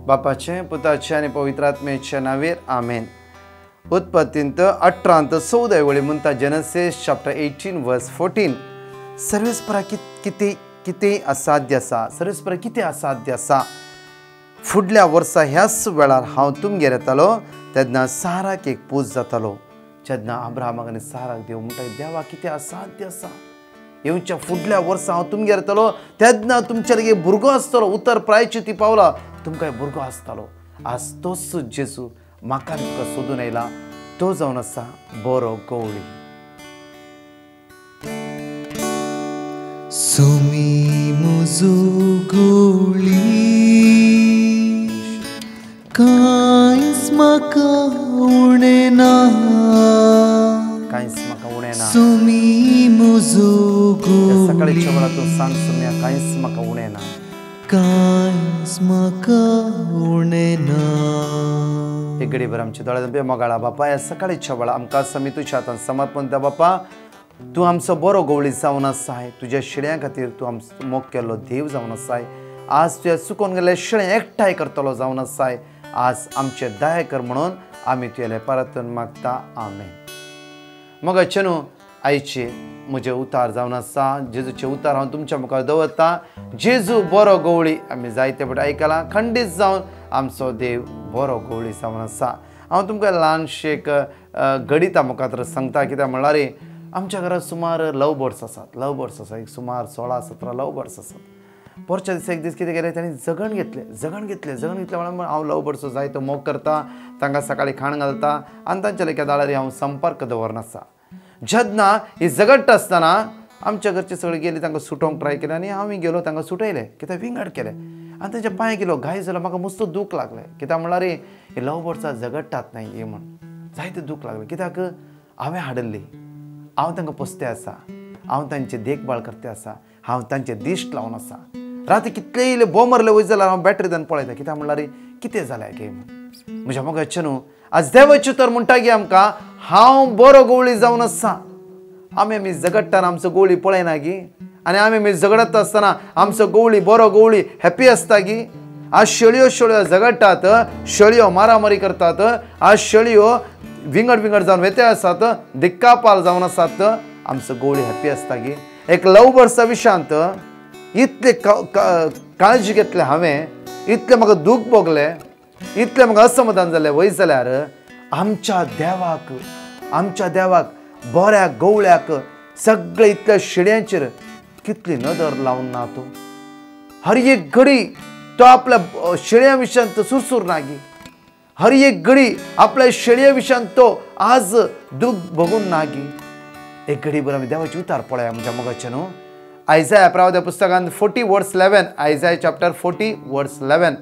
बापाचे पुताचे आणि पवित्र आत्म्याच्या नावेर आमेन. उत्पत्तींत 18 ते 14 वेळी म्हणता जेनेसिस चॅप्टर 18 वर्स 14 सर्वेस्परा कितें असाध्य आसा, सर्वेस्परा कितें असाध्य आसा. फुडल्या वर्सा ह्याच वेळार हांव तुमगेर येतालो तेन्ना साराक एक पूज जातालो. जेन्ना अब्राहमाक आनी साराक देव म्हणटा देवा कितें असाध्य आसा. येवच्या फुडल्या वर्सा हांव तुमगेर येतालो तेन्ना तुमचे लागीं भुरगो आसतलो. उतर प्रायचिती पावला, तुमकां भुरगो आसतलो. आज तोच जेजू म्हाका तुका सोदून येयला. तो जावन आसा बरो गवळी. सोमी म्हजो गवळी कांयच म्हाका उणें ना, कांयच म्हाका उणें ना. सोमी म्हजो गवळी सकाळीच्या वेळार तूं सांग सोम्या कांयच म्हाका उणें ना, कांयच म्हाका उणें ना. एक घडी भर आमचे दोळे मोगाळा बापा ह्या सकाळीच्या वेळार आमकां आमी तुज्या हातान समर्पण दा. बापा तूं आमचो बरो गवळी जावन आसाय. तुज्या शिड्यां खातीर तूं आमचो मोग केल्लो देव जावन आसाय. आज तुवें चुकोवन गेल्ले शिळे एकठांय करतलो जावन आसाय. आज आमचे दया कर म्हणून आमी तुवेले परतून मागता. आमेन. मग चनू आयचे म्हजे उतार जावन आसा. जेजूचे उतार हांव तुमच्या मुखार दवरता. जेजू बरो गवळी आमी जायते फावटी आयकलां. खंडीत जावन आमचो देव बरो गवळी जावन आसा. हांव तुमकां ल्हानशें एक गणिता मुखार सांगता. कित्याक म्हणल्यार आमच्या घरांत सुमार लव बर्ड्स आसात. एक सुमार 16-17 लव बर्ड्स आसात. परच्या दिसा एक दीस कितें केलें तांणी जगण घेतलें म्हळ्यार हांव लव बर्ड्स जायतो मोग करता. तांकां सकाळीं खाण घालता आनी तांच्या लेक्या दाळारी हांव संपर्क दवरनासा. जेन्ना ही जगडटा आसतना आमच्या घरचे सगळे गेले तांकां सुटोवंक ट्राय केलें आनी हांव गेलो तांकां सुटयलें. कित्याक विंगड केलें आनी तांचे पांय गेलो घाय जालो. म्हाका मस्त दूख लागलें. कित्याक म्हणल्यार हे लव बर्ड्सां जगडटात न्हय हे म्हण जायतें दूख लागलें. कित्याक हांवें हाडली, हांव तांकां पोसतें आसा, हांव तांची देखभाळ करतें आसा, हांव तांचे दिश्ट लावन आसा. राती कितलेय इल्ले बोमरले वयत जाल्यार हांव बॅटरी जावन पळयता. कित्याक म्हणल्यार कितें जालें गे म्हज्या मोगाचें न्हू. आज देवाचें उतर म्हणटा गे आमकां हांव बरो गवळी जावन आसा. आमी जगडटाना आमचो गवळी पळयना गी आनी आमी झगडत आसतना आमचो गवळी बरो गवळी हॅप्पी आसता गी. आज शेळयो झगडटात, शेळयो मारामारी करतात, आज शेळयो विंगड जावन वेते आसात, दिक्कापाल जावन आसात. आमचो गवळी हॅप्पी आसता गी. एक लव बर्ड्सा विशांत इतले काळजी घेतले हांवें, इतलें म्हाका दूख भोगलें, इतलें म्हाका असमाधान जालें वयत जाल्यार आमच्या देवाक बऱ्या गवळ्याक सगळे इतल्या शिड्यांचेर कितली नदर लावन ना तूं. हर एक घडी तो आपल्या शेळयां विशयान सुरसूर नागी. हर एक घडी आपल्या शेळये विशयान तो आज दूख भोगून नागी. एक घडी भर आमी देवाची उतार पळया म्हज्या मोगाचें न्हू. आयजाया प्रवाद्या पुस्तकांत 40 वर्स 11 आयजाया चॅप्टर 40 वर्स 11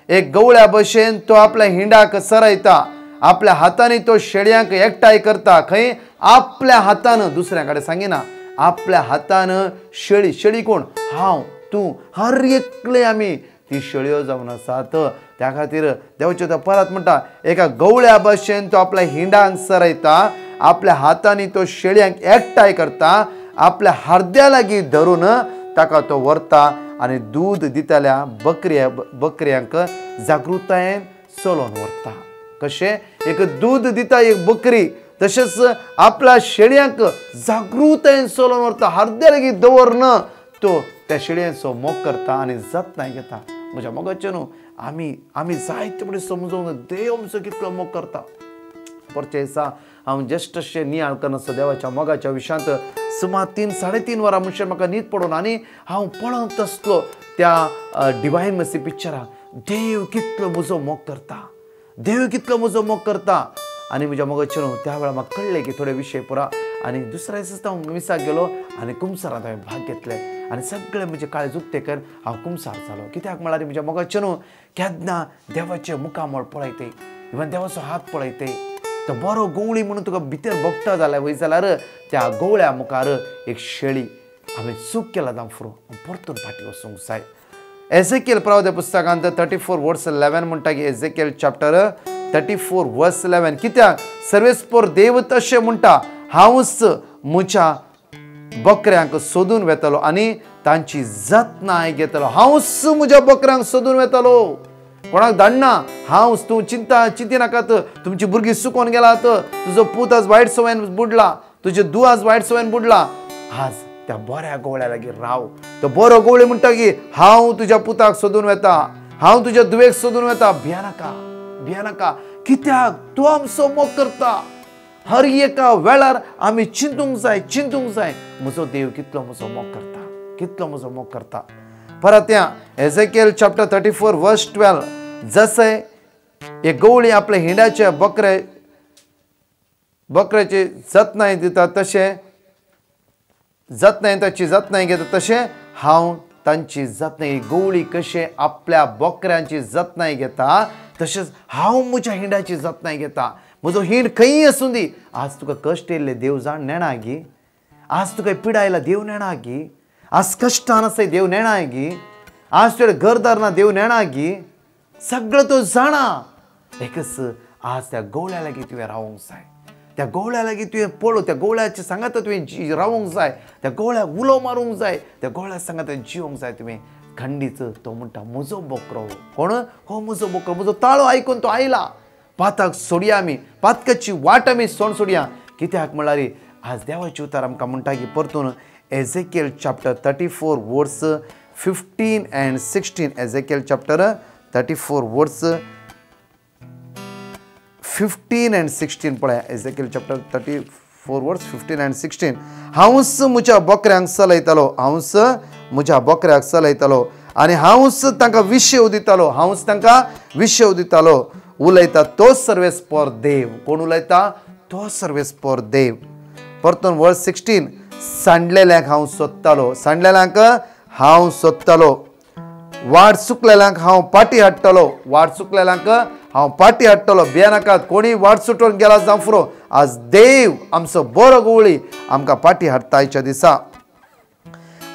एक गवळ्या भशेन तो आपल्या हिंडाक सरयता. आपल्या हातांनी तो शेळयांक एकठांय करता. खंय आपल्या हातान, दुसऱ्या कडेन सांगिना, आपल्या हातान शेळी कोण हांव तूं हर एकले आमी ती शेळयो जावन आसात. त्या खातीर देवाचे परत म्हणटा एका गवळ्या भशेन तो आपल्या हिंडांक सरयता. आपल्या हातांनी तो शेळयांक एकठांय करता. आपल्या हार्द्या लागीं धरून ताका तो व्हरता आनी दूद दितल्या बकऱ्यांक जागृतायेन चलोवन व्हरता. कशें एक दूद दिता एक बकरी, तशेंच आपल्या शेळयांक जागृतायेन चलोवन व्हरता. हार्द्या लागीं दवरन तो त्या शेळयांचो मोग करता आनी जतनाय घेता. म्हज्या मोगाचें न्हू आमी जायते फुडें समजूंक देव आमचो कितलो मोग करता. परचे दिसा हांव जस्ट अशें नियाळ करनासतना देवाच्या मोगाच्या विशयांत सुमार 3-3.5 वरां म्हणचे म्हाका न्हीद पडून आनी हांव पळोवंत आसलो त्या डिवायन मर्सी पिक्चराक. देव कितलो म्हजो मोग करता, आनी म्हज्या मोगाचें न्हू त्या वेळार म्हाका कळ्ळें की थोडे विशय पुरा. आनी दुसऱ्या दिसा हांव मिसाक गेलो आनी कुमसारांत हांवें भाग घेतलें आनी सगळे म्हजे काळें उक्तेकर हांव कुमसार जालो. कित्याक म्हळ्यार म्हज्या मोगाचें न्हू केन्ना देवाचे मुखामळ पळयते, इवन देवाचो हात पळयते. तो बरो गवळी म्हणून तुका भितर भोगता जाल्यार वयत जाल्यार त्या गवळ्या मुखार एक शेळी हांवें चूक केला जावन फुरो परतून फाटीं वचूंक जाय. एझेकिएल प्रवाद्या पुस्तकांत 34 वर्स 11 म्हणटा की एझेकिएल चॅप्टर 34 वर्स 11 कित्याक सर्वेस्पर देव तशें म्हणटा हांवच म्हज्या बकऱ्यांक सोदून वेतलो आनी तांची जतनाय घेतलो. हांवच म्हज्या बकऱ्यांक सोदून वेतलो. कोणाक धाडना हांव तूं चिंती नाकात तुमची भुरगीं सुकोवन गेलात तुजो पूत आज वायट सवयेन बुडला तुजे धूव आज वायट सवयेन बुडला आज त्या बऱ्या गवळ्या लागीं राव तो बरो गवळी म्हणटा की हांव तुज्या पुताक सोदून वेता हांव तुज्या धुवेक सोदून वेता भिया नाका कित्याक तूं आमचो मोग करता हर एका वेळार आमी चिंतूंक जाय म्हजो देव कितलो म्हजो मोग करता परत या एझेकिएल चॅप्टर 34 वर्स 12 जसे एक गवळी आपल्या हिंडाच्या बकऱ्याची जतनाय दिता तशें ताची जतनाय घेता तशें हांव तांची जतनाय गवळी कशें आपल्या बोकऱ्यांची जतनाय घेता तशेंच हांव म्हज्या हिंडाची जतनाय घेता म्हजो हिंड खंय आसूं दी आज तुका कश्ट येयल्ले देव जाण नेणा गी आज तुका पिडा आयला देव नेणा गी आज कश्टान आसा देव नेणा गी आज तुवें घरदार ना देव नेणा गी सगळं तो जाणा एकच आज त्या गवळ्या लागीं तुवें रावूंक जाय त्या गवळ्या लागीं तुवें पळोव त्या गवळ्याच्या सांगात तुवें रावूंक जाय त्या गवळ्याक उलो मारूंक जाय त्या गवळ्या सांगात जिवंक जाय तुवें खंडीच तो म्हणटा म्हजो बोकरो कोण हो म्हजो बोकरो म्हजो ताळो आयकून तो आयला पाताक सोडया आमी पातकाची वाट आमी सोडया कित्याक म्हळ्यार आज देवाची उतार आमकां म्हणटा की परतून एझेकिएल चॅप्टर 34 वर्स 15 and 16 एझेकिएल चॅप्टर 34 वर्स 15 and 16 पळया एझेकिएल चॅप्टर 34 वर्स 15 and 16 हांवच म्हज्या बोकऱ्यांक चलयतालो आनी हांवच तांकां विशय दितालो उलयता तो सर्वेस फॉर देव कोण उलयता तो सर्वेस फॉर देव परतून वर्स 16 सांडलेल्यांक हांव सोदतालो वाट चुकलेल्यांक हांव पाटी हाडटलो भियेनाकात कोणी वाट सुटोवन गेला जावं फुरो आज देव आमचो बरो गवळी आमकां पाटी हाडटा आयच्या दिसा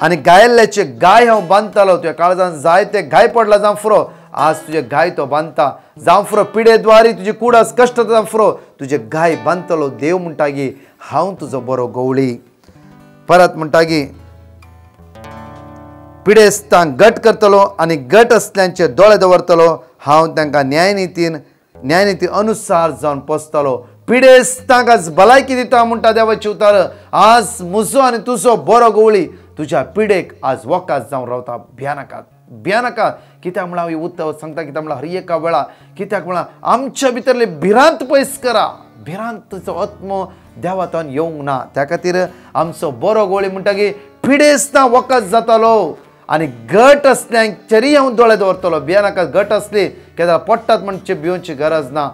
आनी गायल्ल्याचे गाय हांव बांदतालो तुज्या काळजान जायते गाय पडला जावं फुरो आज तुजे गाय तो बांदता जावं फुरो पिडे द्वारी तुजी कूड आज कश्ट जावं फुरो तुजे गाय बांदतलो देव म्हणटा की हांव तुजो बरो गवळी परत म्हणटा की पिडेस्तांक गट करतलो आनी गट असल्यांचे दोळे दवरतलो हांव तांकां न्यायनिती अनुसार जावन पोसतलो पिडेस्तांक आज भलायकी दिता म्हणटा देवाची उतार आज म्हजो आनी तुजो बरो गवळी तुज्या पिडेक आज वकास जावन रावता भियानाकात कित्याक म्हळ्यार हांव उतर सांगता कित्याक म्हळ्यार हर एका वेळा कित्याक म्हळ्यार आमच्या भितरले भिरांत पयस करा भिरांतचो आत्मो देवातान येवंक ना त्या खातीर आमचो बरो गवळी म्हणटा की पिडेस्तां वकास जातालो आनी गट असल्यांचेरय हांव दोळे दवरतलो भियानाकात गट असली कित्याक पडटात म्हणचे भिवची गरज ना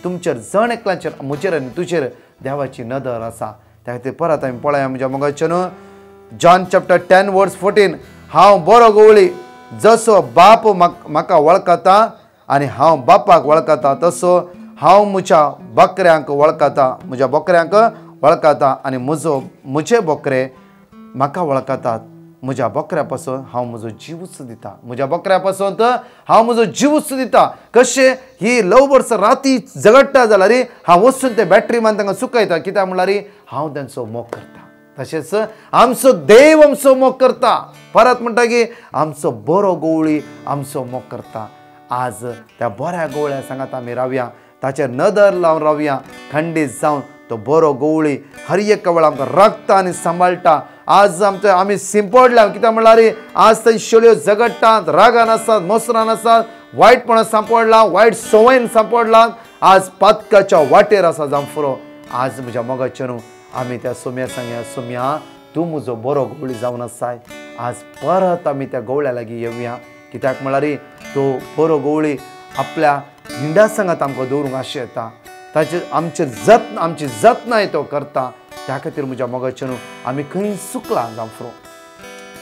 तुमचेर जण एकल्याचेर म्हजेर आनी तुजेर देवाची नदर आसा त्या खातीर परत आमी पळया म्हज्या मोगाचें न्हू जॉन चॅप्टर 10 वर्स 14 हांव बरो गवळी जसो बाप म्हाका वळखता आनी हांव बापाक वळखता तसो हांव म्हज्या बोकऱ्यांक वळखता आनी म्हजे बोकरे म्हाका वळखतात म्हज्या बोकऱ्या पासून हांव म्हजो जीवच दिता कशें ही लव वर्स राती झगडटा जाल्यार हांव वचून ते बॅटरी मान तांकां सुकयता कित्याक म्हळ्यार हांव तांचो मोग करता तशेंच आमचो देव आमचो मोग करता परत म्हणटा की आमचो बरो गवळी आमचो मोग करता आज त्या बऱ्या गवळ्या सांगात आमी रावया ताचेर नदर लावन रावया खंडीत जावन तो बरो गवळी हर एक वेळा आमकां राखता आनी सांबाळटा आज आमी सिंपडल्या कित्याक म्हळ्यार आज थंय शेळयो झगडटात रागान आसात मोसरान आसात वायटपणां सांपडला वायट सवयीन सांपडला आज पातकाच्या वाटेर आसा जावं फुरो आज म्हज्या मोगाचें न्हू आमी त्या सोम्या सांगया सोम्या तूं म्हजो बरो गवळी जावन आसाय आज परत आमी त्या गवळ्या लागीं येवया कित्याक म्हळ्यार तो बरो गवळी आपल्या हिंडा सांगात आमकां दवरूंक आशें येता आमची जतनाय तो करता त्या खातीर म्हज्या मोगाचें न्हू आमी खंय चुकलां जावं फुरो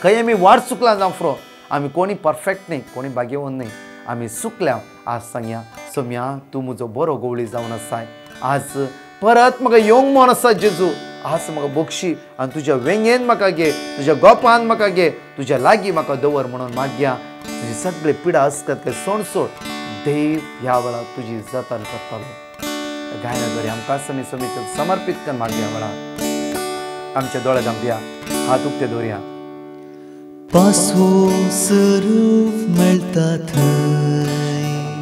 खंय आमी वाट चुकलां जावं फुरो आमी कोणी परफेक्ट न्ही कोणी भाग्यवान न्ही आमी चुकल्या आज सांगया सोम्या तूं म्हजो बरो गवळी जावन आसाय आज परत म्हाका येवंक मन आसा जेजू आज म्हाका बक्षी आनी तुज्या वेंगेन म्हाका घे तुज्या गोपान म्हाका घे तुज्या लागीं म्हाका दवर म्हणून मागया तुजी सगळे पिडा आसतात सोड देव ह्या वेळार तुजी जतन करतलो गायना घरी आमकां समीत समर्पित करून मागया वेळा आमचे दोळे धांपया हात उक्ते दवरया पासवो स्वरूप मेळटा थंय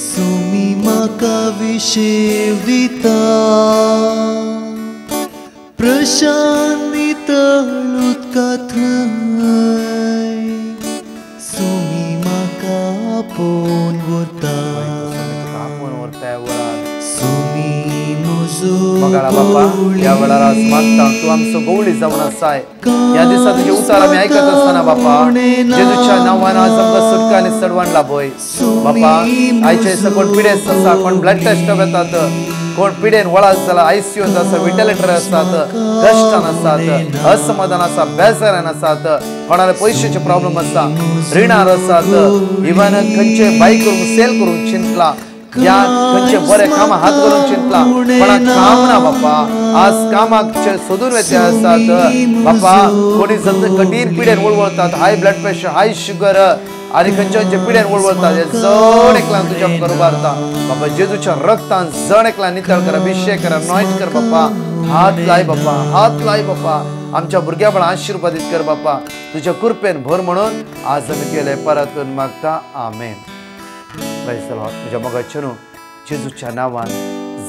सुमी म्हाका विशेव दिता प्रशांत तळ उदका थंय सुमी म्हाका आपोवन व्हरता आपण वरता वळार सुमी म्हजो मगाळा बाप्पा या वेळार आज मागता तू आमचो गवळी जावन आसाय या दिसा तुझे उतार आमी आयकत आसतना बाप्पा जेजूच्या नांवान आज आमकां सुटका आनी सडवण लाभय बाप्पा आयच्या दिसा कोण पिडेस्त आसा कोण ब्लड टेस्ट येतात कोण पिडेन वळास जाला आयसीयूत आसा व्हेंटिलेटर आसतात कश्टान आसात असमाधान आसा बेजारान आसात कोणाला पयशाचे प्रॉब्लेम आसा रिणार आसात इवन खंयचे बाय करूंक सेल करूंक चिंतला या खंयचे बरे कामां हात घालून चिंतला कोणाक काम ना बाप्पा आज कामाक सोदून वेते आसात बाप्पा कोणी कठीण पिडेन वळवळतात हाय ब्लड प्रेशर हाय शुगर आणि खंयचे पिडेन वळवळतात हे जण एकल्यान तुज्या करबारता बाप्पा जेजूच्या रक्तान जण एकल्यान नितळ कर अभिषेक कर अनॉइंट कर बाप्पा हात लाय बाप्पा आमच्या भुरग्या बळा आशीर्वादीत कर बाप्पा तुझ्या कृपेन भर म्हणून आज आमी केले परत मागता आमेन प्रेज द लॉर्ड तुझ्या मोगाचें जेजूच्या नांवान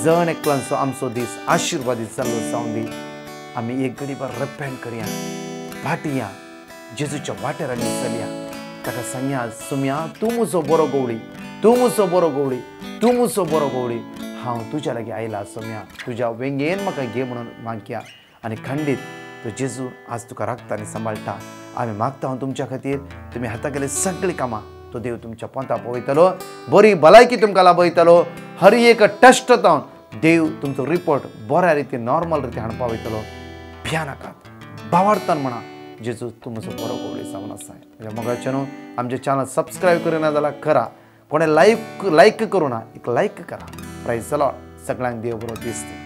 जण एकल्यांचो आमचो दीस आशीर्वादीत जाल्लो जावन दी आमी एक घडी भर रिपेंट करया फाटया जेजूच्या वाटेर आमी चलया ताका सांगया सुम्या तूं म्हजो बरो गवळी तूं म्हजो बरो गवळी हांव तुज्या लागीं आयला सुम्या तुज्या वेंगेन म्हाका घे म्हणून मागया आनी खंडीत तो जेजू आज तुका राखता आनी सांबाळटा आमी मागता हांव तुमच्या खातीर तुमी हाता केले सगळीं कामां तो देव तुमच्या पोंता पळयतलो बरी भलायकी तुमकां लाभयतलो हर एक टेस्ट जावन देव तुमचो रिपोर्ट बऱ्या रितीन नॉर्मल रितीन हाडून पावयतलो भिया नाकात भावार्थान म्हणा जेजू तूं म्हजो बरो गवळी जावन आसाय म्हज्या मोगाचें न्हू आमचें चॅनल सबस्क्रायब करिना जाल्यार करा कोणें लायक करूं ना एक लायक करा प्रायज द लॉर्ड सगळ्यांक देव बरो दीस दी